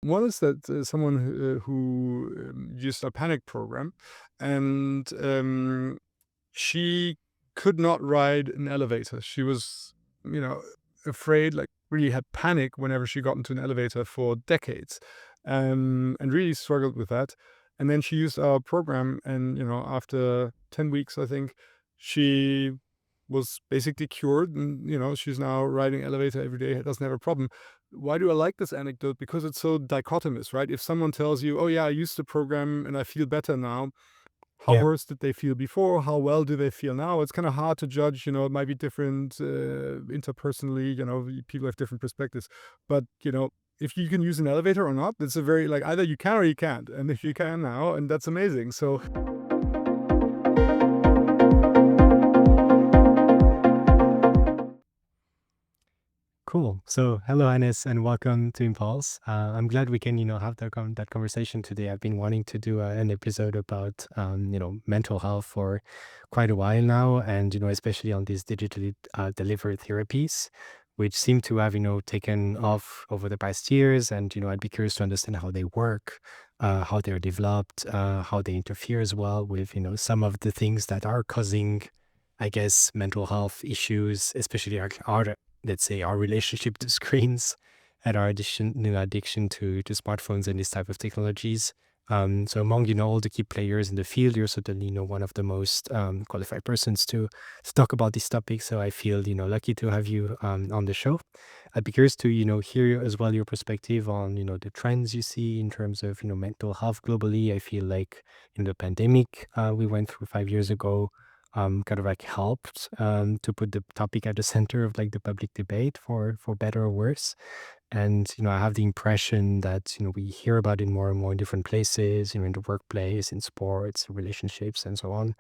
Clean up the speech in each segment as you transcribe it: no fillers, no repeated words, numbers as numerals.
One is that someone who used a panic program, and she could not ride an elevator. She was, you know, afraid, like really had panic whenever she got into an elevator for decades, and really struggled with that. And then she used our program, and after 10 weeks, I think she was basically cured, and she's now riding elevator every day. Doesn't have a problem. Why do I like this anecdote? Because it's so dichotomous, right? If someone tells you, "Oh yeah, I used the program and I feel better now," how Yeah. worse did they feel before? How well do they feel now? It's kind of hard to judge. It might be different interpersonally. People have different perspectives. But if you can use an elevator or not, it's a very like either you can or you can't. And if you can now, and that's amazing. So Cool. So, hello, Hannes, and welcome to Impulse. I'm glad we can, have that conversation today. I've been wanting to do an episode about, mental health for quite a while now, and especially on these digitally delivered therapies, which seem to have, taken off over the past years. And I'd be curious to understand how they work, how they're developed, how they interfere as well with, some of the things that are causing, I guess, mental health issues, especially our let's say our relationship to screens and our addiction to smartphones and this type of technologies. So among all the key players in the field, you're certainly one of the most qualified persons to talk about this topic. So I feel lucky to have you on the show. I'd be curious to hear as well your perspective on the trends you see in terms of mental health globally. I feel like the pandemic we went through 5 years ago kind of like helped to put the topic at the center of like the public debate for better or worse. And I have the impression that we hear about it more and more in different places, in the workplace, in sports, relationships, and so on.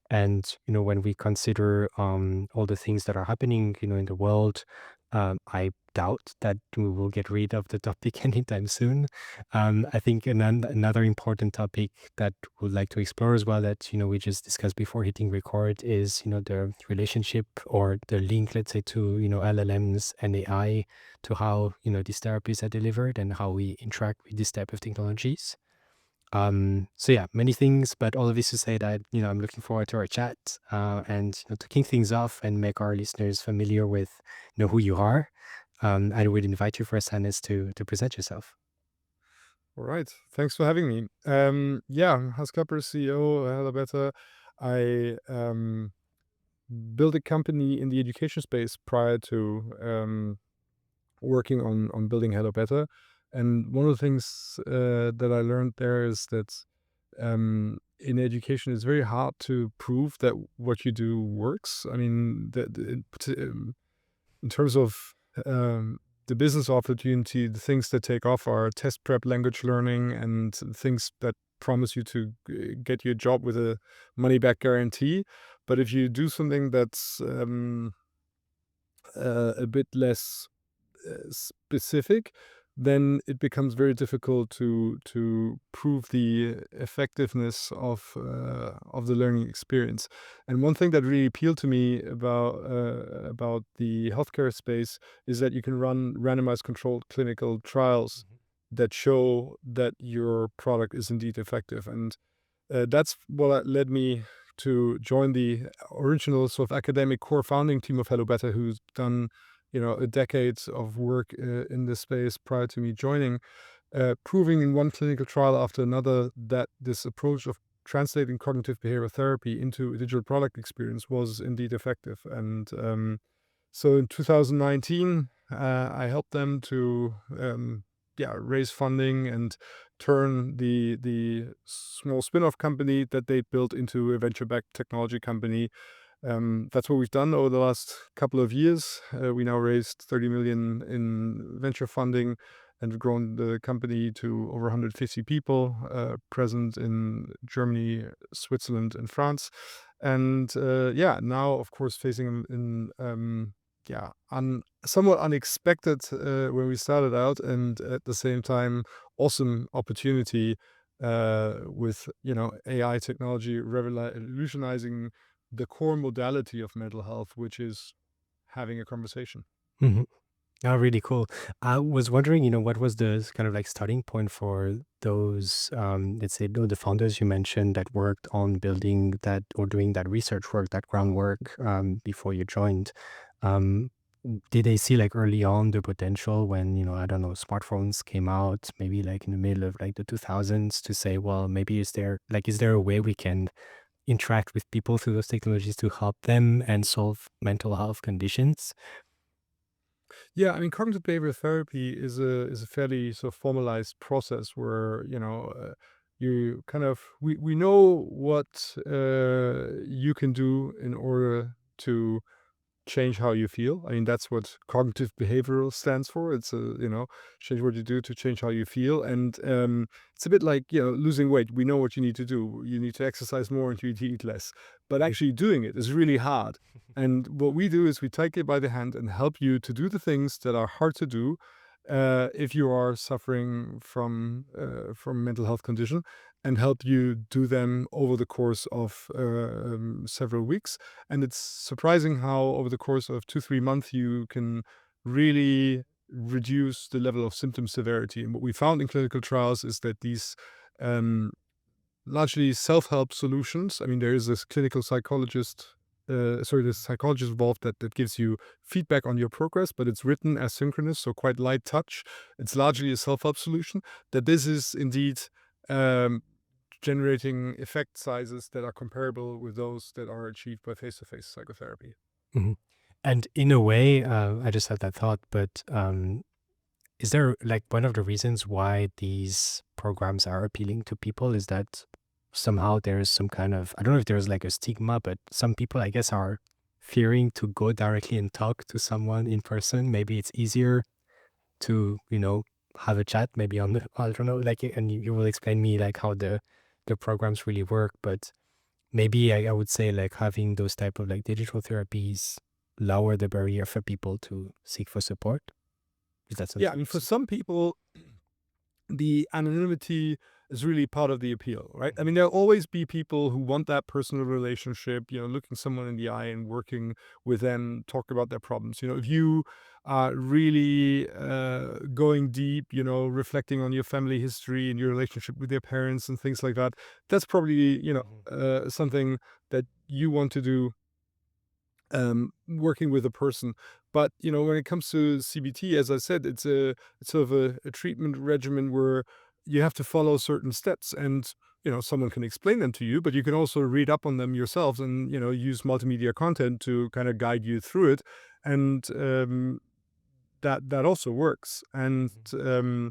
And when we consider all the things that are happening in the world, I doubt that we will get rid of the topic anytime soon. I think another important topic that we'd like to explore as well, that we just discussed before hitting record, is the relationship or the link, let's say, to LLMs and AI, to how these therapies are delivered and how we interact with this type of technologies. So yeah, many things, but all of this to say that, I'm looking forward to our chat, and to kick things off and make our listeners familiar with, who you are. I would invite you first, Hannes, to present yourself. all right, thanks for having me. Yeah, I'm Hannes Klöpper, CEO, HelloBetter. I built a company in the education space prior to working on building HelloBetter. And one of the things that I learned there is that in education, it's very hard to prove that what you do works. I mean, in terms of um, the business opportunity, the things that take off are test prep, language learning, and things that promise you to get you a job with a money back guarantee. But if you do something that's a bit less specific, then it becomes very difficult to prove the effectiveness of the learning experience. And one thing that really appealed to me about the healthcare space is that you can run randomized controlled clinical trials that show that your product is indeed effective. And that's what led me to join the original sort of academic core founding team of HelloBetter, who's done, a decade of work in this space prior to me joining, proving in one clinical trial after another that this approach of translating cognitive behavioral therapy into a digital product experience was indeed effective. And so in 2019, I helped them to raise funding and turn the small spin-off company that they built into a venture-backed technology company. That's what we've done over the last couple of years. We now raised 30 million in venture funding and have grown the company to over 150 people, present in Germany, Switzerland, and France. And now, of course, facing somewhat unexpected when we started out, and at the same time, awesome opportunity with AI technology revolutionizing the core modality of mental health, which is having a conversation. Mhm. Oh, really cool. I was wondering, what was the kind of like starting point for those, let's say, the founders you mentioned that worked on building that or doing that research work, that groundwork before you joined. Um, did they see like early on the potential when, I don't know, smartphones came out, maybe like in the middle of like the 2000s to say, well, maybe is there a way we can interact with people through those technologies to help them and solve mental health conditions? Yeah, I mean, cognitive behavioral therapy is a fairly sort of formalized process where you kind of we know what you can do in order to change how you feel. I mean, that's what cognitive behavioral stands for. It's change what you do to change how you feel. And it's a bit like, losing weight. We know what you need to do. You need to exercise more and you need to eat less. But actually doing it is really hard. And what we do is we take you by the hand and help you to do the things that are hard to do if you are suffering from mental health condition, and help you do them over the course of several weeks. And it's surprising how over the course of 2, 3 months you can really reduce the level of symptom severity. And what we found in clinical trials is that these um, largely self-help solutions. I mean, there is this clinical psychologist, this psychologist involved that gives you feedback on your progress, but it's written asynchronous, so quite light touch. It's largely a self-help solution. That this is indeed um, generating effect sizes that are comparable with those that are achieved by face-to-face psychotherapy. Mhm. And in a way, I just had that thought, but is there like one of the reasons why these programs are appealing to people is that somehow there's some kind of, I don't know if there's like a stigma, but some people, I guess, are fearing to go directly and talk to someone in person. Maybe it's easier to, have a chat, maybe on the, I don't know, like, and you will explain me like how the programs really work, but maybe I would say like having those type of like digital therapies lower the barrier for people to seek for support. Is that Yeah, I something mean, you for see? some people, the anonymity is really part of the appeal, right? I Mhm, mean, there'll always be people who want that personal relationship, looking someone in the eye and working with them, talk about their problems. If you are really going deep, reflecting on your family history and your relationship with your parents and things like that, that's probably, mhm, something that you want to do working with a person. But when it comes to CBT, as I said, it's sort of a treatment regimen where you have to follow certain steps, and someone can explain them to you, but you can also read up on them yourselves and use multimedia content to kind of guide you through it, and that also works. And mhm,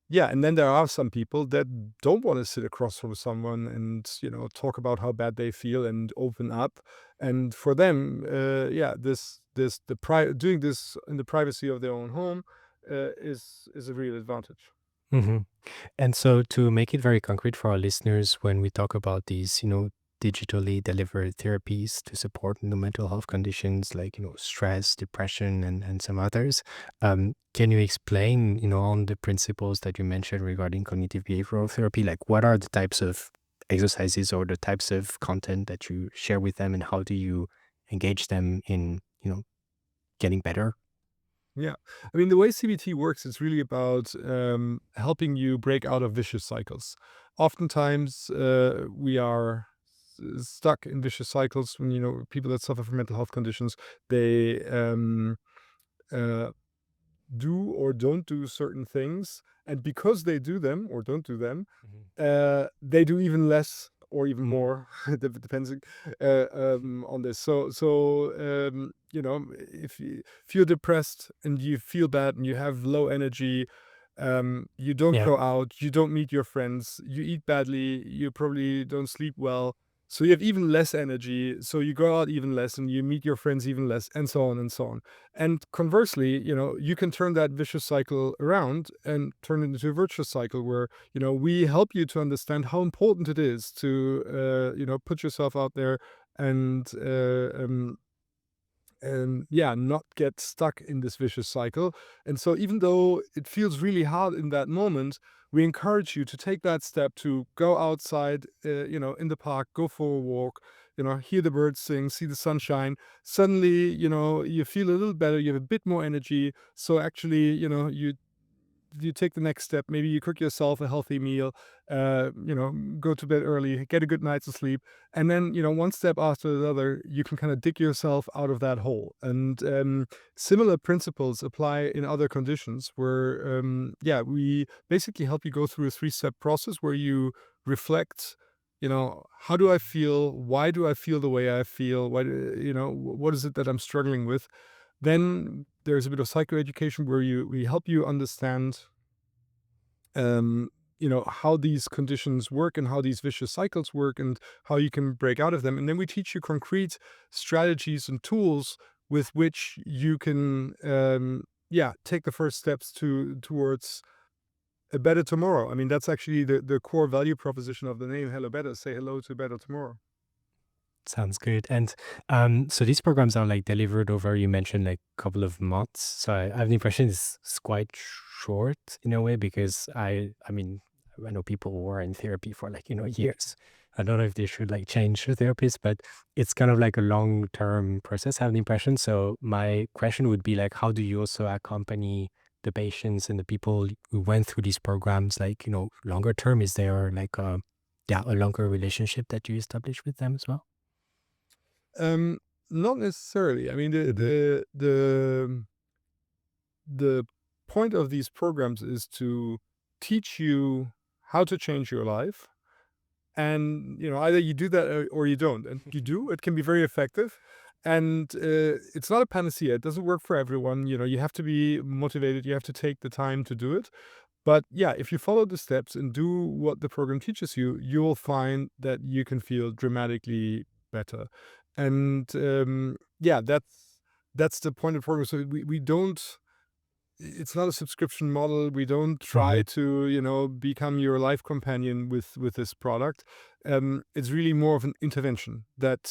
yeah, and then there are some people that don't wanna sit across from someone and, talk about how bad they feel and open up. And for them, yeah, this the doing this in the privacy of their own home, is a real advantage. mhm. And so, to make it very concrete for our listeners, when we talk about these, digitally delivered therapies to support mental health conditions like, stress, depression, and some others, can you explain, on the principles that you mentioned regarding cognitive behavioral therapy? Like, what are the types of exercises or the types of content that you share with them, and how do you engage them in, getting better? Yeah. I mean, the way CBT works is really about helping you break out of vicious cycles. Oftentimes, we are stuck in vicious cycles when, people that suffer from mental health conditions, they uh, do or don't do certain things. And because they do them or don't do them, Mhm, they do even less or even more, depends on this. If you're depressed and you feel bad and you have low energy, you don't yeah. go out, you don't meet your friends, you eat badly, you probably don't sleep well. So you have even less energy. So you go out even less and you meet your friends even less, and so on and so on. And conversely, you can turn that vicious cycle around and turn it into a virtuous cycle where, we help you to understand how important it is to, put yourself out there and, yeah, not get stuck in this vicious cycle. And so, even though it feels really hard in that moment, we encourage you to take that step to go outside, in the park, go for a walk, hear the birds sing, see the sunshine. Suddenly, you feel a little better, you have a bit more energy. So actually, you take the next step. Maybe you cook yourself a healthy meal, go to bed early, get a good night's sleep. And then, one step after the other, you can kind of dig yourself out of that hole. And similar principles apply in other conditions where, we basically help you go through a 3-step process where you reflect, how do I feel? Why do I feel the way I feel? What is it that I'm struggling with? Then there's a bit of psychoeducation where we help you understand, how these conditions work and how these vicious cycles work and how you can break out of them. And then we teach you concrete strategies and tools with which you can, take the first steps towards a better tomorrow. I mean, that's actually the core value proposition of the name HelloBetter. Say hello to a better tomorrow. Sounds good. And so these programs are like delivered over, you mentioned like a couple of months. So I have the impression it's quite short in a way because I mean, I know people who are in therapy for like, years. I don't know if they should like change the therapist, but it's kind of like a long-term process, I have the impression. So my question would be like, how do you also accompany the patients and the people who went through these programs, like, longer term? Is there like a longer relationship that you establish with them as well? Um, Not necessarily. I mean, Mhm. the point of these programs is to teach you how to change your life. And, either you do that or you don't. And you do, it can be very effective. And it's not a panacea. It doesn't work for everyone. You have to be motivated. You have to take the time to do it. But yeah, if you follow the steps and do what the program teaches you, you will find that you can feel dramatically better. And that's the point of the program. So we don't, it's not a subscription model. We don't try Right. to, become your life companion with this product. It's really more of an intervention that,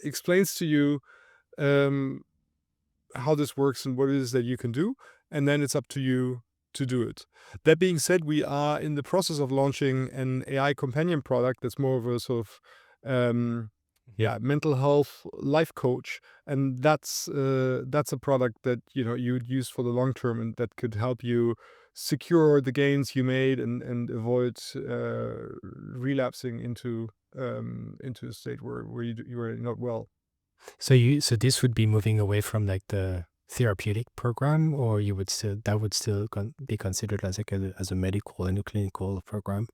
explains to you, um, how this works and what it is that you can do, and then it's up to you to do it. That being said, we are in the process of launching an AI companion product that's more of a sort of, Mhm. mental health life coach, and that's a product that you would use for the long term, and that could help you secure the gains you made and avoid relapsing into a state where you are not well. So this would be moving away from like the therapeutic program, or you would still that would still be considered as like as a medical and a clinical program?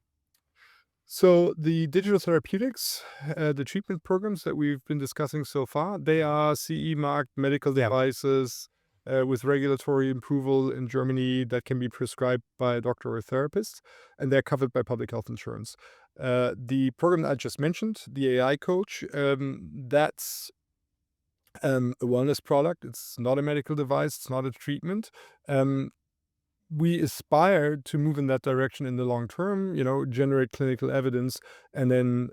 So the digital therapeutics, the treatment programs that we've been discussing so far, they Mhm. are CE marked medical Yeah. devices with regulatory approval in Germany that can be prescribed by a doctor or a therapist, and they're covered by public health insurance. The program that I just mentioned, the AI coach, that's a wellness product. It's not a medical device. It's not a treatment. Um, we aspire to move in that direction in the long term, generate clinical evidence, and then,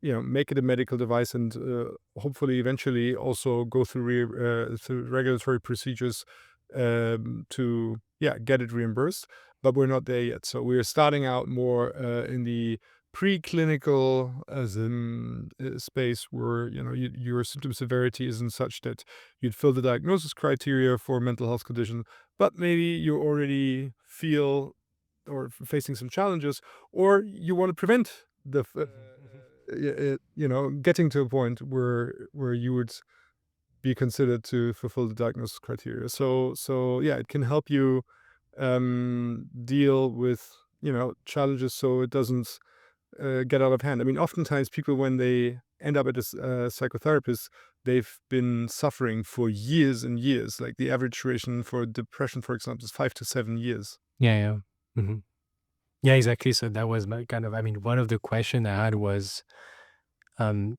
make it a medical device, and hopefully eventually also go through regulatory procedures to get it reimbursed. But we're not there yet. So we're starting out more in the preclinical as in space where your symptom severity isn't such that you'd fill the diagnosis criteria for mental health condition, but maybe you already feel or facing some challenges, or you want to prevent Mhm, mhm. getting to a point where you would be considered to fulfill the diagnosis criteria. So yeah, it can help you deal with challenges so it doesn't get out of hand. I mean, oftentimes people when they end up at a psychotherapist, they've been suffering for years and years. Like the average duration for depression, for example, is 5 to 7 years. Yeah, yeah. Hmm. Yeah, exactly. So that was my kind of, I mean, one of the question I had was,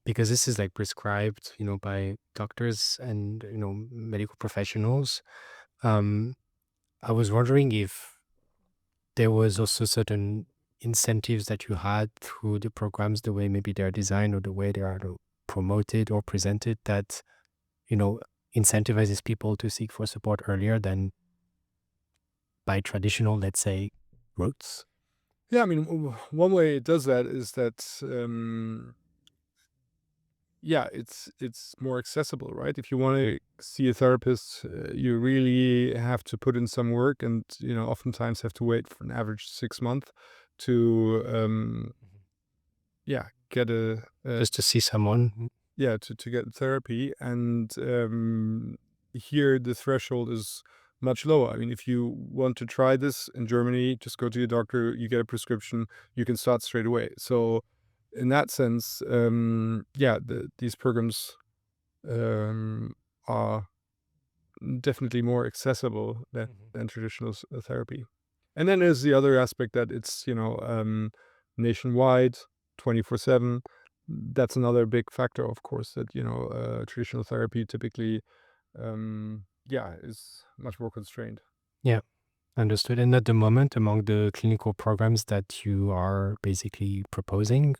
because this is like prescribed, by doctors and, medical professionals. Um, I was wondering if there was also certain incentives that you had through the programs, the way maybe they're designed or the way they are promoted or presented that, you know, incentivizes people to seek for support earlier than by traditional, let's say, routes. Yeah, I mean, one way it does that is that, yeah, it's more accessible, right? If you want to see a therapist, you really have to put in some work, and oftentimes have to wait for an average 6 month to, Mhm. yeah, get a Just to see someone. yeah, to get therapy. And here the threshold is much lower. I mean, if you want to try this in Germany, just go to your doctor, you get a prescription, you can start straight away. So in that sense, yeah, these programs um, are definitely more accessible Mhm. than traditional therapy. And then there's the other aspect that it's, nationwide, 24/7. That's another big factor, of course, that, traditional therapy typically, yeah, is much more constrained. Yeah, understood. And at the moment, among the clinical programs that you are basically proposing,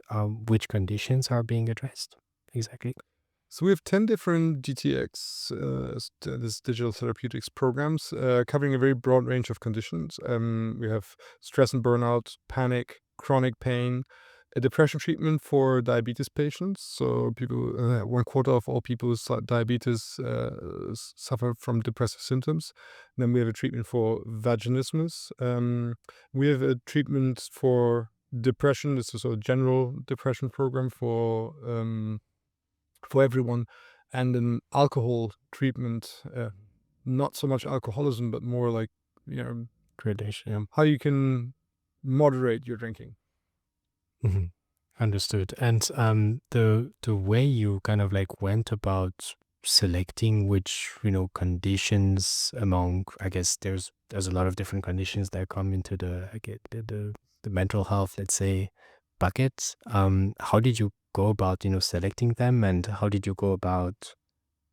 which conditions are being addressed exactly? So we have 10 different GTX, this digital therapeutics programs, covering a very broad range of conditions. We have stress and burnout, panic, chronic pain, a depression treatment for diabetes patients. So people, 1/4 of all people with diabetes suffer from depressive symptoms. Then we have a treatment for vaginismus. We have a treatment for depression. This is a general depression program for everyone, and an alcohol treatment, not so much alcoholism, but more like, you know, Gradation. how you can moderate your drinking. Mhm. Understood. And the way you kind of like went about selecting which, conditions among, I guess there's a lot of different conditions that come into the I get the mental health, let's say, buckets. How did you go about, selecting them, and how did you go about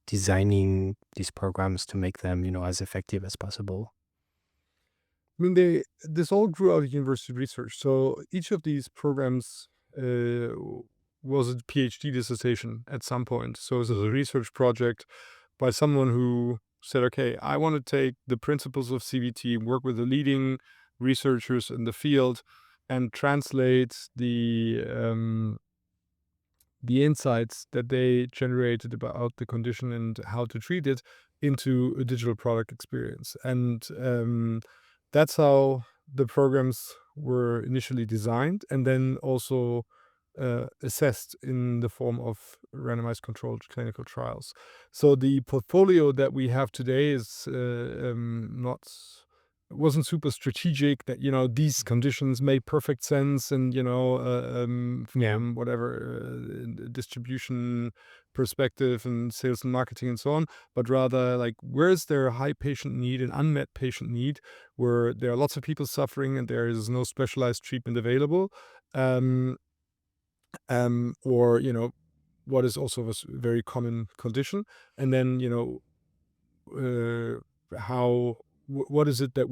designing these programs to make them, as effective as possible? I mean, this all grew out of university research. So each of these programs uh, was a PhD dissertation at some point. So it was a research project by someone who said, okay, I want to take the principles of CBT, work with the leading researchers in the field, and translate the insights that they generated about the condition and how to treat it into a digital product experience. And that's how the programs were initially designed, and then also assessed in the form of randomized controlled clinical trials. So the portfolio that we have today is not wasn't super strategic, that these conditions made perfect sense, and Yeah. from whatever distribution perspective and sales and marketing and so on, but rather like, where is there a high patient need, an unmet patient need, where there are lots of people suffering and there is no specialized treatment available, um, or what is also a very common condition. And then how what is it that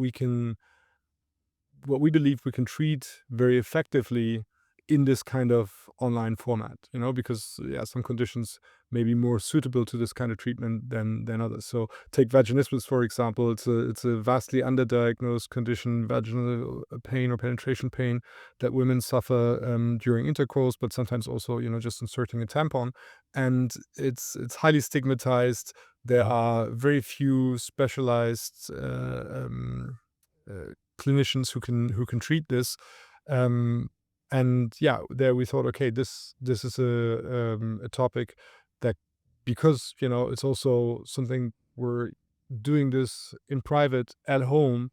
what we believe we can treat very effectively in this kind of online format, because yeah, some conditions may be more suitable to this kind of treatment than others. So take vaginismus, for example. It's a vastly underdiagnosed condition, vaginal pain or penetration pain that women suffer during intercourse, but sometimes also just inserting a tampon, and it's highly stigmatized. There Mhm. are very few specialized uh, clinicians who can treat this. Um, and yeah, there we thought, okay, this is a topic that, because it's also something we're doing this in private at home,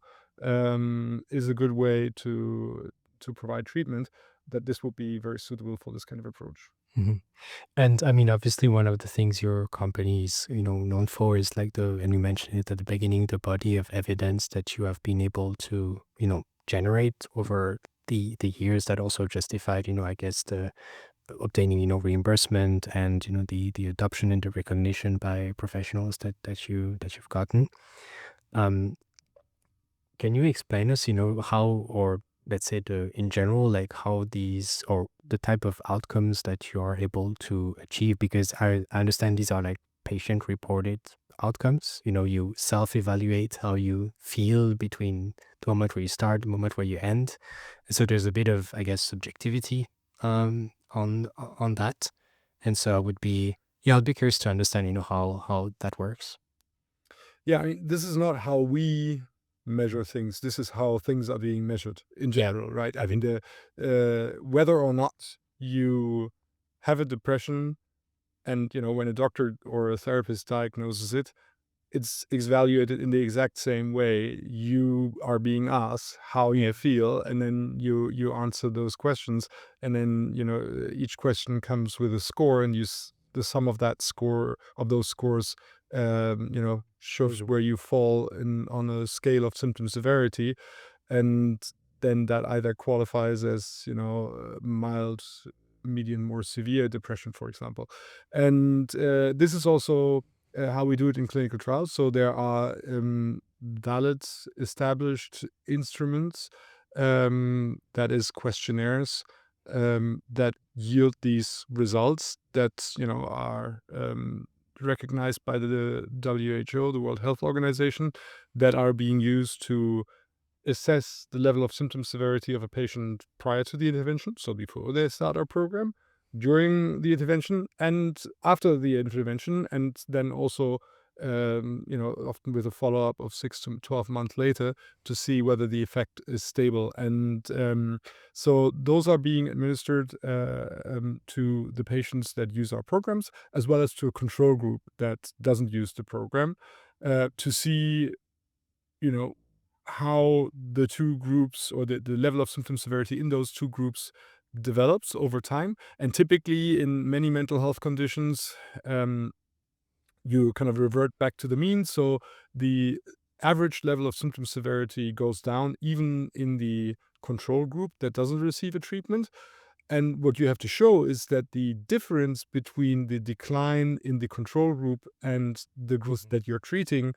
is a good way to provide treatment, that this would be very suitable for this kind of approach. Mhm. And I mean, obviously, one of the things your company is, known for is like and you mentioned it at the beginning, the body of evidence that you have been able to, generate over the years that also justified, I guess the obtaining, reimbursement and, the adoption and the recognition by professionals that you've gotten. Um, can you explain us, how, or let's say in general, like how these or the type of outcomes that you are able to achieve? Because I understand these are like patient reported outcomes. You self-evaluate how you feel between the moment where you start, the moment where you end. So there's a bit of, I guess, subjectivity on that. And so I'd be curious to understand, how that works. Yeah, I mean, this is not how we measure things. This is how things are being measured in Yeah. general, right? I mean, whether or not you have a depression, and when a doctor or a therapist diagnoses it, it's evaluated in the exact same way. You are being asked how you feel, and then you answer those questions, and then each question comes with a score, and the sum of that score of those scores, shows where you fall on a scale of symptom severity, and then that either qualifies as mild, medium, more severe depression, for example. And this is also how we do it in clinical trials. So there are valid, established instruments, that is questionnaires, that yield these results that are recognized by the WHO, the World Health Organization, that are being used to assess the level of symptom severity of a patient prior to the intervention, so before they start our program, during the intervention, and after the intervention, and then also, often with a follow-up of 6 to 12 months later, to see whether the effect is stable. And so those are being administered to the patients that use our programs, as well as to a control group that doesn't use the program, to see how the two groups, or the level of symptom severity in those two groups, develops over time. And typically in many mental health conditions, you kind of revert back to the mean. So the average level of symptom severity goes down even in the control group that doesn't receive a treatment. And what you have to show is that the difference between the decline in the control group and the group that you're treating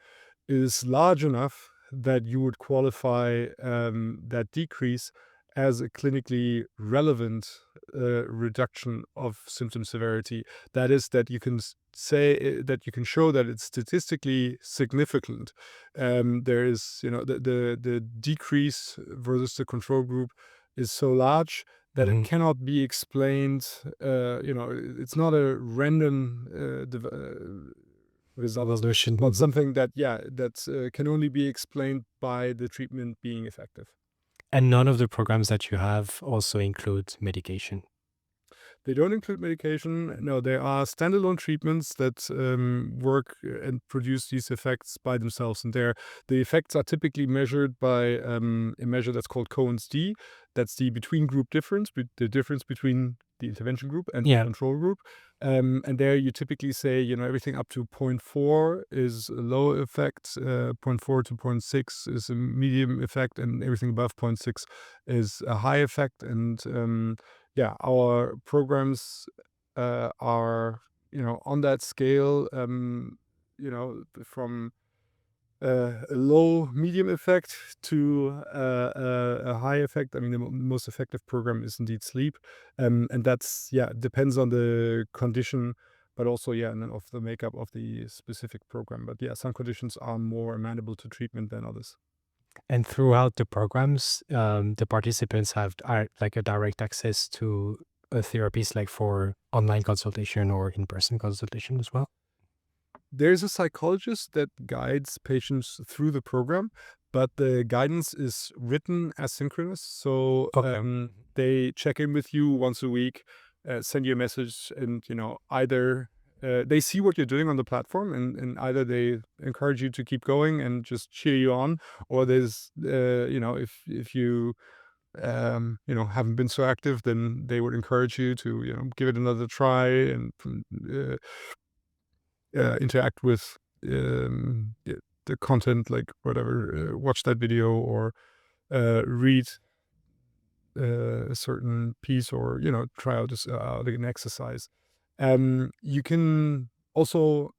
is large enough that you would qualify that decrease as a clinically relevant reduction of symptom severity. That is, that you can say that you can show that it's statistically significant. There is, the decrease versus the control group is so large that it cannot be explained. It's not a random result, Evolution. but something that can only be explained by the treatment being effective. And none of the programs that you have also include medication. They don't include medication. No, there are standalone treatments that work and produce these effects by themselves. And the effects are typically measured by a measure that's called Cohen's d. That's the between group difference, the difference between the intervention group and the Yeah. control group. And there you typically say, everything up to 0.4 is a low effect, 0.4 to 0.6 is a medium effect, and everything above 0.6 is a high effect. And our programs are, on that scale, from a low medium effect to a high effect. I mean, the most effective program is indeed sleep, and that's depends on the condition, but also and then of the makeup of the specific program. But some conditions are more amenable to treatment than others. And throughout the programs, the participants are like a direct access to therapies, like for online consultation or in-person consultation as well. There's a psychologist that guides patients through the program, but the guidance is written asynchronous. So they check in with you once a week, send you a message, and either they see what you're doing on the platform, and either they encourage you to keep going and just cheer you on, or there's if you haven't been so active, then they would encourage you to give it another try, and interact with the content, like whatever, watch that video, or read a certain piece, or try out like an exercise. You can also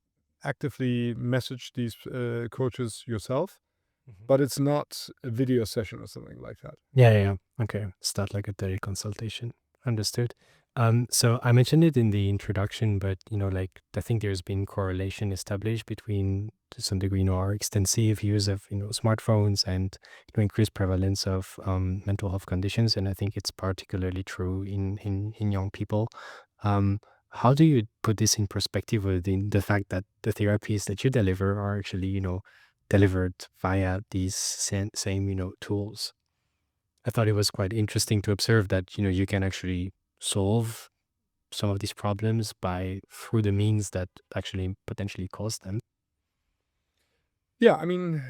actively message these coaches yourself, but it's not a video session or something like that. Yeah. Okay. Start like a teleconsultation. Understood. So I mentioned it in the introduction, but like I think there's been correlation established between, to some degree, our extensive use of smartphones and increased prevalence of mental health conditions, and I think it's particularly true in young people. Um, how do you put this in perspective with the fact that the therapies that you deliver are actually delivered via these same tools? I thought it was quite interesting to observe that you can actually solve some of these problems by through the means that actually potentially cause them. Yeah, I mean,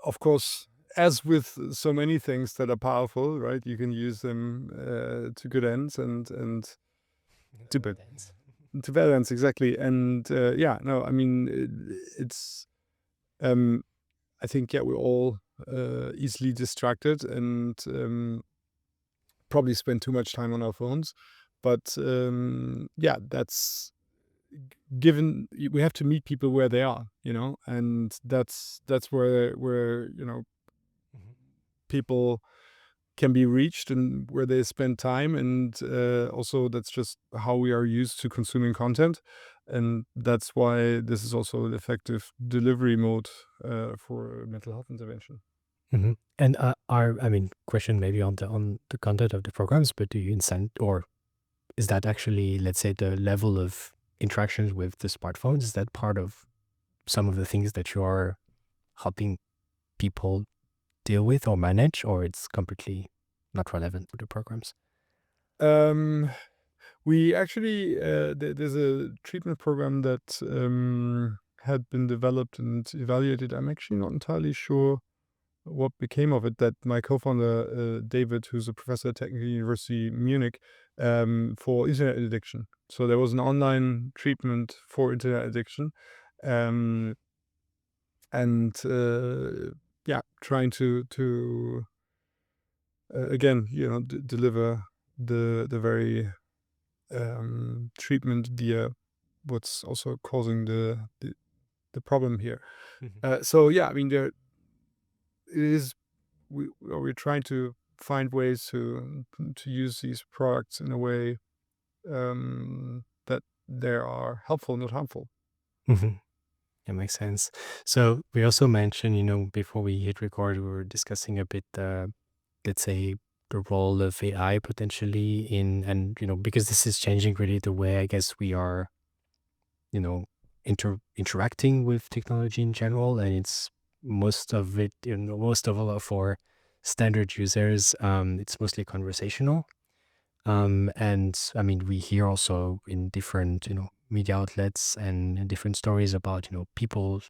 of course, as with so many things that are powerful, right? You can use them to good ends and To to bad ends. to bad ends, exactly. And yeah, no, I mean, it's um, I think yeah, we're all easily distracted and probably spend too much time on our phones. But yeah, that's given we have to meet people where they are, and that's where Mhm. people can be reached and where they spend time, and also that's just how we are used to consuming content, and that's why this is also an effective delivery mode for mental health intervention. Mhm. And I mean, question maybe on the content of the programs, but do you incent, or is that actually, let's say, the level of interactions with the smartphones? Is that part of some of the things that you are helping people deal with or manage, or it's completely not relevant to the programs? Um, we actually there's a treatment program that had been developed and evaluated. I'm actually not entirely sure what became of it, that my co-founder, David, who's a professor at Technical University Munich, for internet addiction. So there was an online treatment for internet addiction, um, and yeah, trying to again, deliver the very treatment via what's also causing the problem here. Mhm. So yeah, I mean, there it is we're trying to find ways to use these products in a way that they are helpful, not harmful. Mhm. That makes sense. So we also mentioned, before we hit record, we were discussing a bit, let's say, the role of AI potentially and because this is changing really the way I guess we are, you know, interacting with technology in general, and it's most of it, most of all of our standard users, it's mostly conversational. And I mean, we hear also in different, media outlets and different stories about, people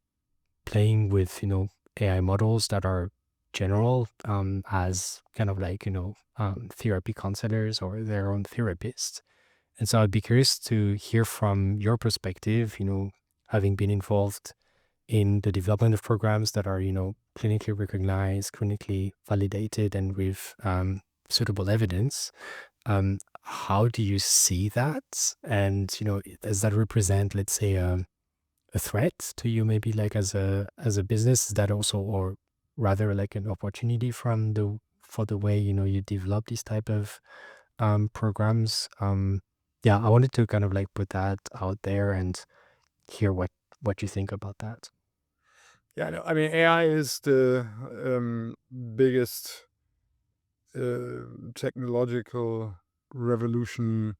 playing with, AI models that are general, as kind of like, therapy counselors or their own therapists. And so I'd be curious to hear from your perspective, having been involved in the development of programs that are, clinically recognized, clinically validated, and with suitable evidence. How do you see that? And, does that represent, let's say, a threat to you, maybe like as a business? Is that also, or rather like an opportunity for the way, you develop these type of programs? Yeah, I wanted to kind of like put that out there and hear what you think about that. Yeah, no, I mean, AI is the biggest technological revolution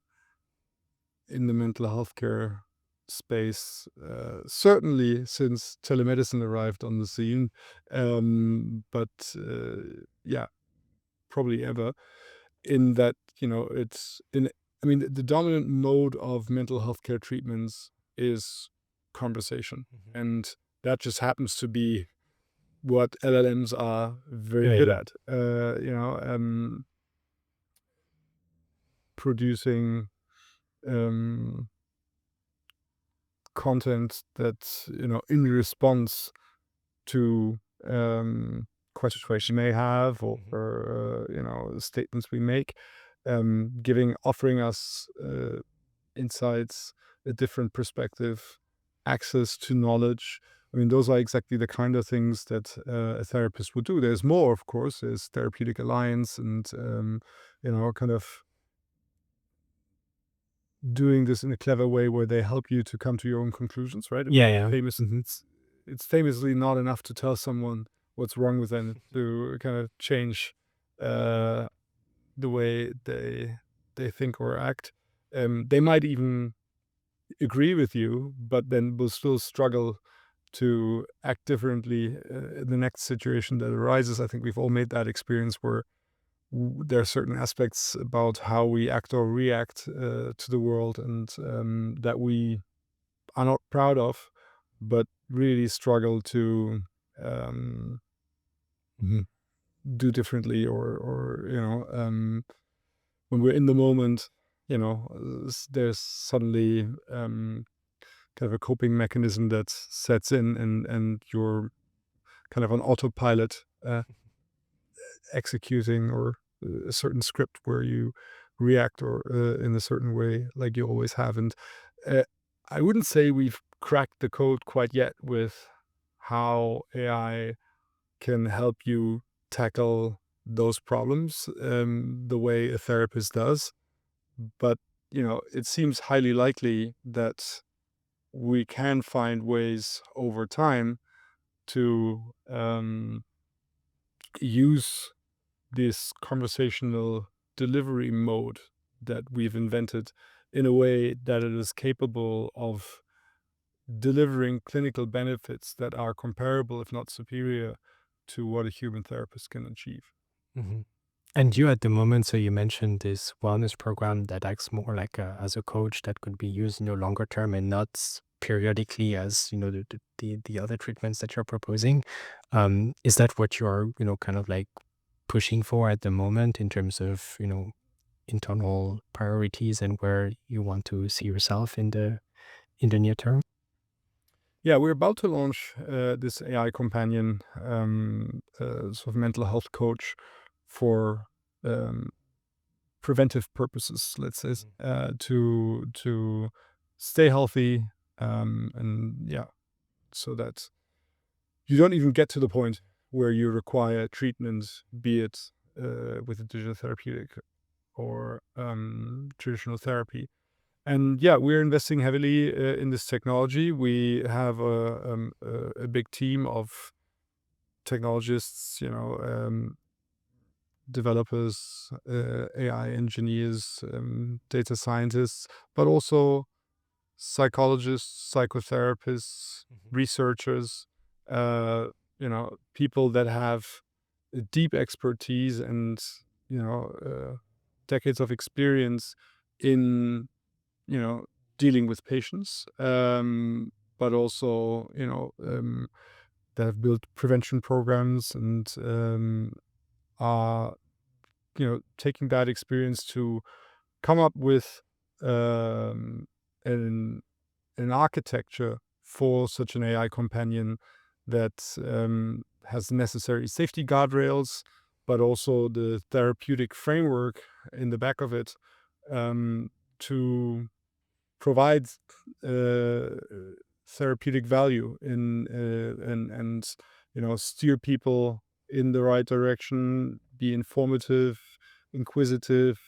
in the mental health care space, certainly since telemedicine arrived on the scene, but yeah, probably ever. In that, it's in. I mean, the dominant mode of mental health care treatments is conversation, Mhm. and that just happens to be what LLMs are very good Right. at. Producing um, content that in response to questions we may have, or, Mhm. statements we make, offering us insights, a different perspective, access to knowledge. I mean, those are exactly the kind of things that a therapist would do. There's more, of course. There's therapeutic alliance and kind of. doing this in a clever way where they help you to come to your own conclusions, right? Yeah, yeah. Famous, Mhm. it's famously not enough to tell someone what's wrong with them to kind of change uh, the way they think or act. They might even agree with you, but then will still struggle to act differently in the next situation that arises. I think we've all made that experience where there are certain aspects about how we act or react to the world, and that we are not proud of, but really struggle to um, mhm, do differently, or when we're in the moment, there's suddenly kind of a coping mechanism that sets in, and you're kind of on autopilot, executing or a certain script where you react or in a certain way like you always have. And uh, I wouldn't say we've cracked the code quite yet with how AI can help you tackle those problems the way a therapist does. But it seems highly likely that we can find ways over time to use this conversational delivery mode that we've invented in a way that it is capable of delivering clinical benefits that are comparable, if not superior, to what a human therapist can achieve. Mhm. And you at the moment, so you mentioned this wellness program that acts more like as a coach that could be used, longer term and not periodically as, the other treatments that you're proposing. Is that what you're, kind of like pushing for at the moment in terms of, internal priorities and where you want to see yourself in the near term? Yeah, we're about to launch this AI companion, sort of mental health coach for um, preventive purposes, let's say, to stay healthy, and yeah, so that you don't even get to the point where you require treatment, be it with a digital therapeutic or traditional therapy. And yeah, we're investing heavily in this technology. We have a big team of technologists, developers, AI engineers, data scientists, but also psychologists, psychotherapists, researchers, people that have a deep expertise and decades of experience in you know dealing with patients, but also that have built prevention programs and are taking that experience to come up with um, an an architecture for such an AI companion that has the necessary safety guardrails, but also the therapeutic framework in the back of it, to provide uh, therapeutic value in and steer people in the right direction, be informative, inquisitive,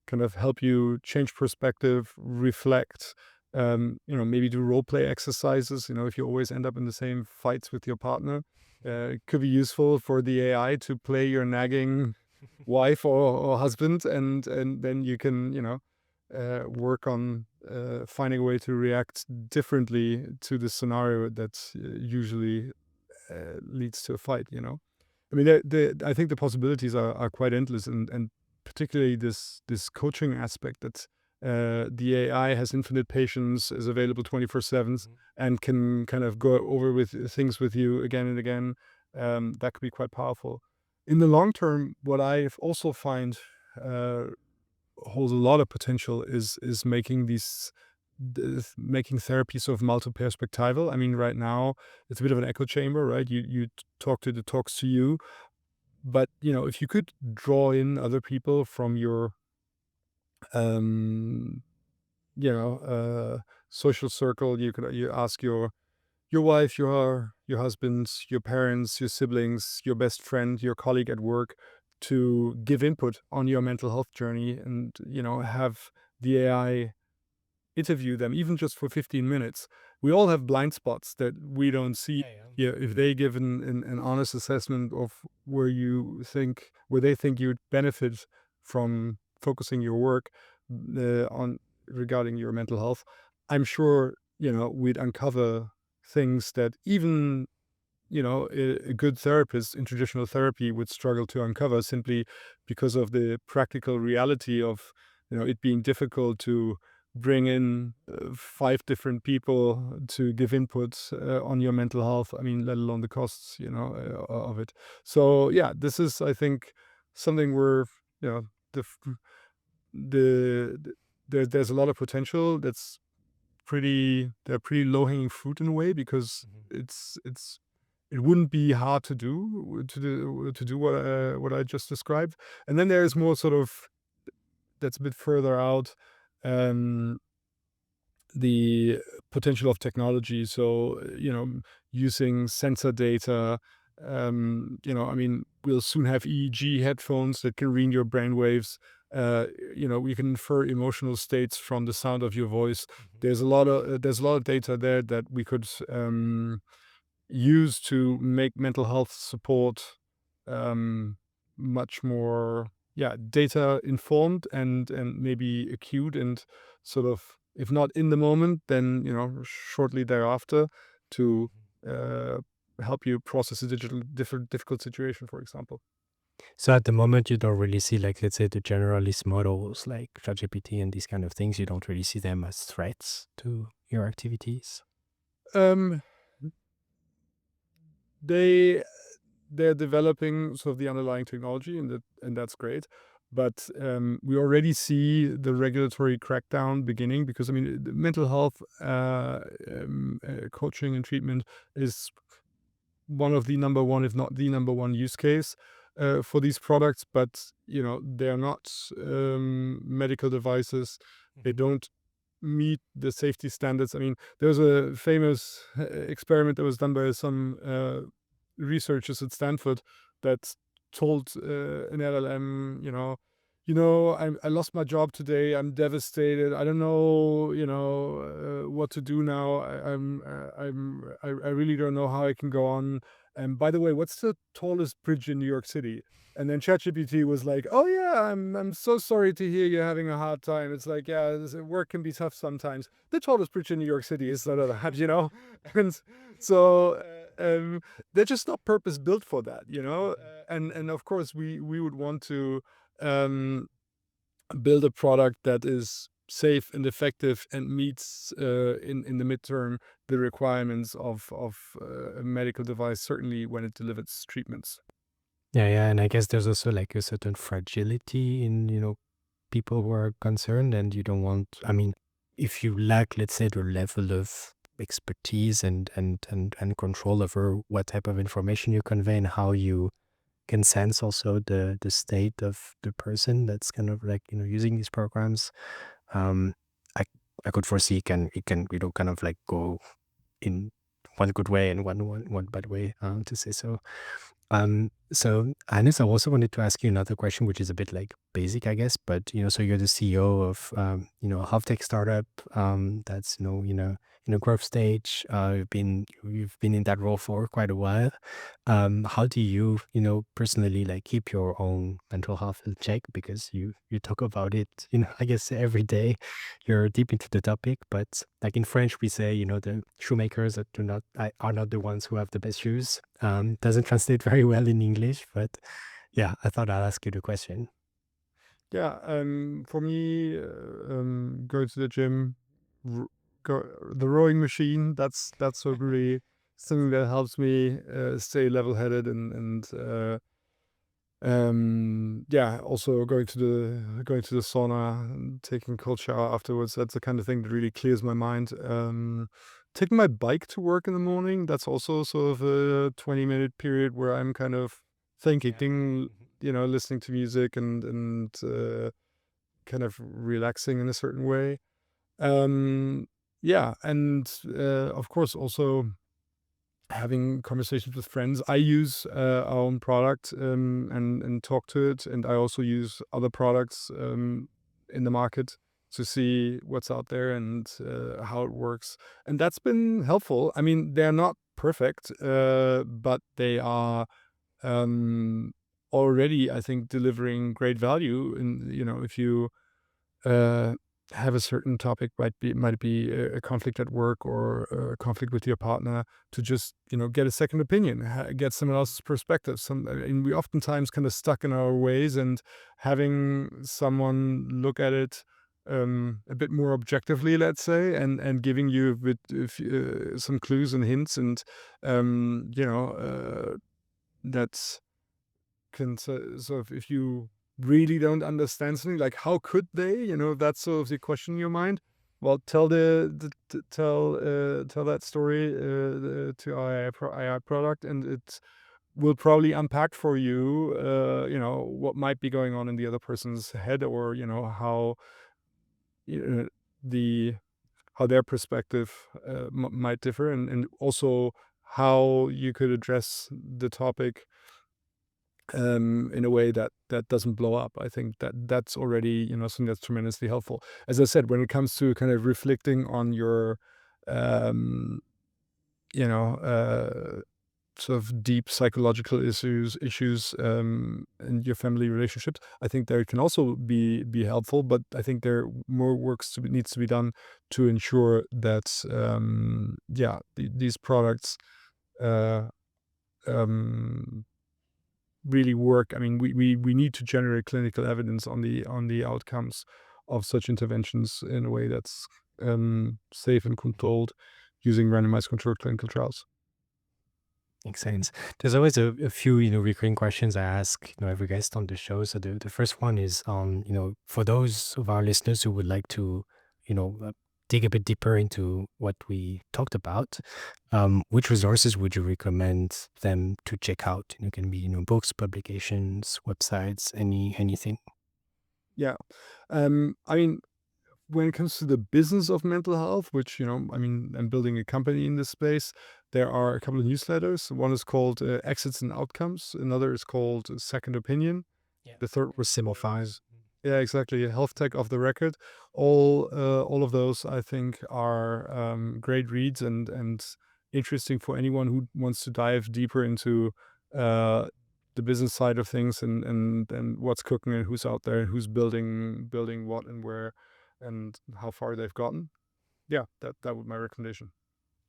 kind of help you change perspective, reflect, maybe do role play exercises. If you always end up in the same fights with your partner, it could be useful for the AI to play your nagging wife or husband, and then you can work on finding a way to react differently to the scenario that usually leads to a fight. I mean, I think the possibilities are quite endless, and particularly this coaching aspect that the AI has infinite patience, is available 24/7, and can kind of go over with things with you again and again. That could be quite powerful. In the long term, what I also find uh, holds a lot of potential is making therapy sort of multi-perspectival. I mean, right now it's a bit of an echo chamber, right? You talk to the talks to you, but if you could draw in other people from your um, you know social circle, you ask your wife, your husband, your parents, your siblings, your best friend, your colleague at work to give input on your mental health journey, and have the AI interview them, even just for 15 minutes. We all have blind spots that we don't see. Yeah, yeah. Yeah, if they give an honest assessment of where they think you'd benefit from focusing your work on regarding your mental health, I'm sure we'd uncover things that even a good therapist in traditional therapy would struggle to uncover, simply because of the practical reality of it being difficult to bring in five different people to give input on your mental health. I mean, let alone the costs, of it. So yeah, this is, I think, something where the f- the there's a lot of potential. They're pretty low hanging fruit in a way, because Mhm. it wouldn't be hard to do what I just described. And then there's more sort of, that's a bit further out, um, the potential of technology. So, using sensor data. I mean, we'll soon have EEG headphones that can read your brain waves. We can infer emotional states from the sound of your voice. Mhm. There's a lot of data there that we could used to make mental health support um, much more, yeah, data informed and maybe acute, and sort of, if not in the moment, then shortly thereafter, to uh, help you process a difficult situation, for example. So at the moment, you don't really see, like, let's say, the generalist models like ChatGPT and these kind of things. You don't really see them as threats to your activities. Um, they they're developing sort of the underlying technology, and that's great. But we already see the regulatory crackdown beginning, because I mean, the mental health coaching and treatment is one of the number one, if not the number one use case for these products. But they're not medical devices. They Mhm. don't meet the safety standards. I mean, there was a famous experiment that was done by some researchers at Stanford that told an LLM, I lost my job today. I'm devastated. I don't know, what to do now. I really don't know how I can go on. And by the way, what's the tallest bridge in New York City? And then ChatGPT was like, "Oh yeah, I'm so sorry to hear you're having a hard time. It's like, yeah, work can be tough sometimes. The tallest bridge in New York City is that." And so they're just not purpose built for that, and of course we would want to um, build a product that is safe and effective and meets in the midterm the requirements of a medical device, certainly when it delivers treatments. Yeah, yeah, and I guess there's also like a certain fragility in, people who are concerned, and you don't want, I mean, if you lack, let's say, the level of expertise and control over what type of information you convey and how you can sense also the state of the person that's kind of like, using these programs, um, I I could foresee it can, kind of like go in one good way and one bad way, to say so. So Hannes, I also wanted to ask you another question, which is a bit like basic, I guess, but so you're the CEO of a health tech startup that's in a growth stage. You've been in that role for quite a while. How do you personally like keep your own mental health in check? Because you talk about it, I guess every day. You're deep into the topic, but like in French, we say, the shoemakers that are not the ones who have the best shoes. Doesn't translate very well in English, but yeah, I thought I'll ask you the question. Yeah, for me, going to the gym, r- the rowing machine, that's certainly something that helps me stay level-headed, and yeah, also going to the sauna and taking a cold shower afterwards. That's the kind of thing that really clears my mind. Taking my bike to work in the morning, that's also sort of a 20-minute period where I'm kind of Yeah. thinking, Mhm. listening to music and kind of relaxing in a certain way. Yeah, and of course also. having conversations with friends. I use our own product and talk to it, and I also use other products in the market to see what's out there and how it works. And that's been helpful. I mean, they're not perfect, but they are um, already, I think, delivering great value. And if you uh, have a certain topic, might be a conflict at work or a conflict with your partner, to just get a second opinion, get someone else's perspective. And we oftentimes kind of stuck in our ways, and having someone look at it a bit more objectively, let's say, and giving you a bit some clues and hints, and that's can sort of, if you really don't understand something, like how could they, that's sort of the question in your mind. Well, tell tell that story to our AI product, and it will probably unpack for you, what might be going on in the other person's head, or how uh, the how their perspective might differ, and also how you could address the topic in a way that doesn't blow up. I think that's already something that's tremendously helpful. As I said, when it comes to kind of reflecting on your um, you know sort of deep psychological issues in your family relationships, I think there can also be helpful. But I think there more needs to be done to ensure that these products uh, um, really work. I mean, we need to generate clinical evidence on the outcomes of such interventions in a way that's safe and controlled, using randomized controlled clinical trials. Makes sense. There's always a few, recurring questions I ask, every guest on the show. So the first one is, for those of our listeners who would like to, dig a bit deeper into what we talked about, which resources would you recommend them to check out? It can be, books, publications, websites, anything. Yeah, I mean, when it comes to the business of mental health, which I mean, I'm building a company in this space. There are a couple of newsletters. One is called Exits and Outcomes. Another is called Second Opinion. Yeah. The third was Similar ones. Yeah, exactly. Health tech off the record. All of those, I think, are great reads, and interesting for anyone who wants to dive deeper into uh, the business side of things, and what's cooking, and who's out there, and who's building what and where, and how far they've gotten. Yeah, that would be my recommendation.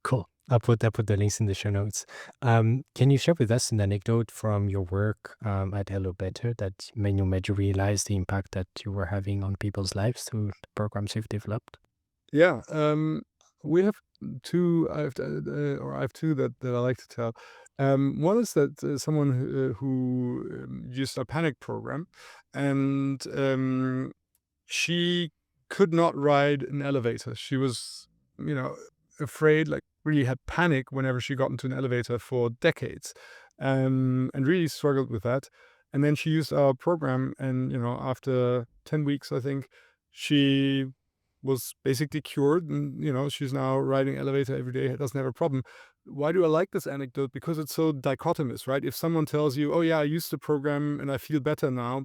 Cool. I'll put the links in the show notes. Can you share with us an anecdote from your work at HelloBetter that made you realize the impact that you were having on people's lives through the programs you've developed? Yeah, we have two. I have two that I like to tell. One is that someone who used a panic program, and she could not ride an elevator. She was, you know, afraid, like really had panic whenever she got into an elevator for decades, and really struggled with that. And then she used our program, and after 10 weeks, I think, she was basically cured, and she's now riding elevator every day. Doesn't have a problem. Why do I like this anecdote? Because it's so dichotomous, right? If someone tells you, "Oh yeah, I used the program and I feel better now,"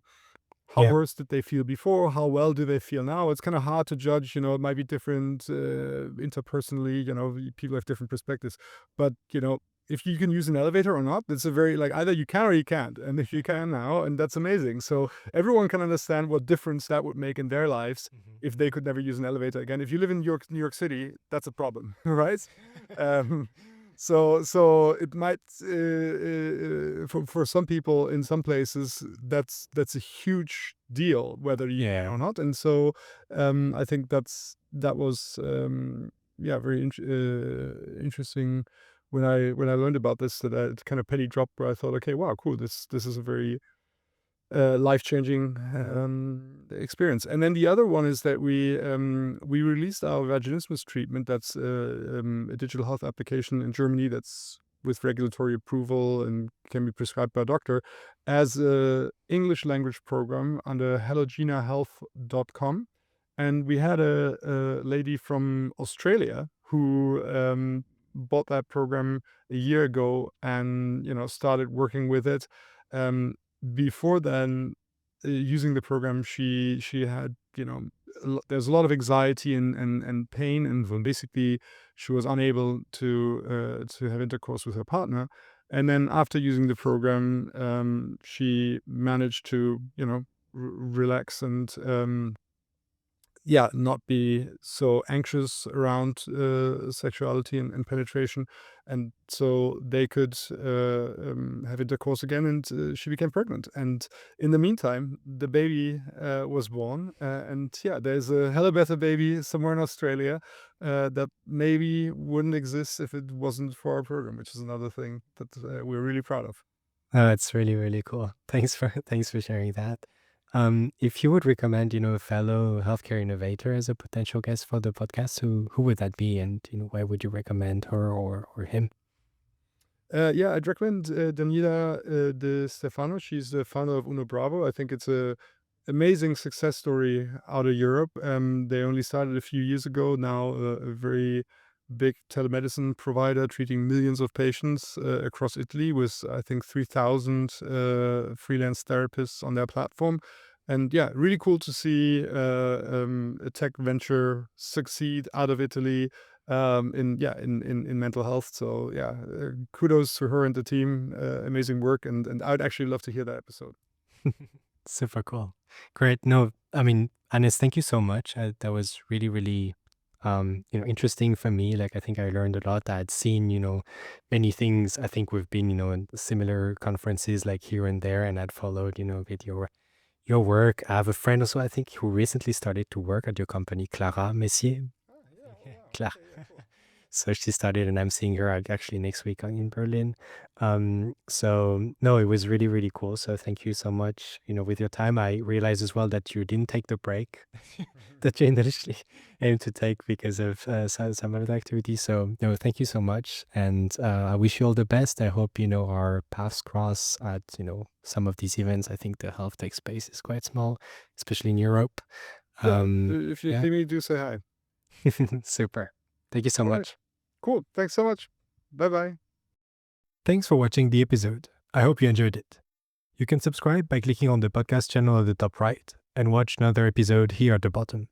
how Yeah. worse did they feel before? How well do they feel now? It's kind of hard to judge. It might be different interpersonally. People have different perspectives. But if you can use an elevator or not, it's a very, like, either you can or you can't. And if you can now, and that's amazing. So everyone can understand what difference that would make in their lives Mhm. if they could never use an elevator again. If you live in New York City, that's a problem, right? Um, so it might for some people in some places, that's a huge deal, whether you Yeah. or not. And so I think that was yeah, very interesting when I learned about this, that it kind of penny dropped, where I thought, okay, wow, cool, this is a very life-changing experience. And then the other one is that we released our vaginismus treatment. That's a digital health application in Germany that's with regulatory approval and can be prescribed by a doctor, as a English language program under helloginahealth.com. And we had a lady from Australia who bought that program a year ago and, started working with it. Um, Before then, using the program, she had, there's a lot of anxiety and pain, and well, basically she was unable to have intercourse with her partner. And then after using the program, she managed to, relax and yeah, not be so anxious around sexuality and penetration, and so they could have intercourse again, and she became pregnant. And in the meantime, the baby was born, and yeah, there's a HelloBetter baby somewhere in Australia that maybe wouldn't exist if it wasn't for our program, which is another thing that we're really proud of. Oh, it's really, really cool. Thanks for sharing that. If you would recommend, a fellow healthcare innovator as a potential guest for the podcast, who would that be, and why would you recommend her or him? Yeah, I'd recommend Daniela De Stefano. She's the founder of Uno Bravo. I think it's a amazing success story out of Europe. They only started a few years ago. Now a very big telemedicine provider treating millions of patients across Italy with, I think, 3,000 freelance therapists on their platform. And yeah, really cool to see a tech venture succeed out of Italy in mental health. So yeah, kudos to her and the team. Amazing work, and I'd actually love to hear that episode. Super cool. Great. No, I mean, Hannes, thank you so much. That was really, really, interesting for me. Like, I think I learned a lot. I'd seen, many things. I think we've been, in similar conferences like here and there, and I'd followed, with your work. I have a friend also, I think, who recently started to work at your company, Clara Messier. Ah, yeah. Oh wow. Clara. Okay. Yeah. Cool. So she started, and I'm seeing her actually next week in Berlin. So no, it was really, really cool. So thank you so much, with your time. I realized as well that you didn't take the break that you initially aimed to take because of some other activities. So no, thank you so much. And I wish you all the best. I hope, our paths cross at, some of these events. I think the health tech space is quite small, especially in Europe. Yeah. Um, If you yeah, see me, do say hi. super. Thank you so All right. much. Cool. Thanks so much. Bye bye. Thanks for watching the episode. I hope you enjoyed it. You can subscribe by clicking on the podcast channel at the top right and watch another episode here at the bottom.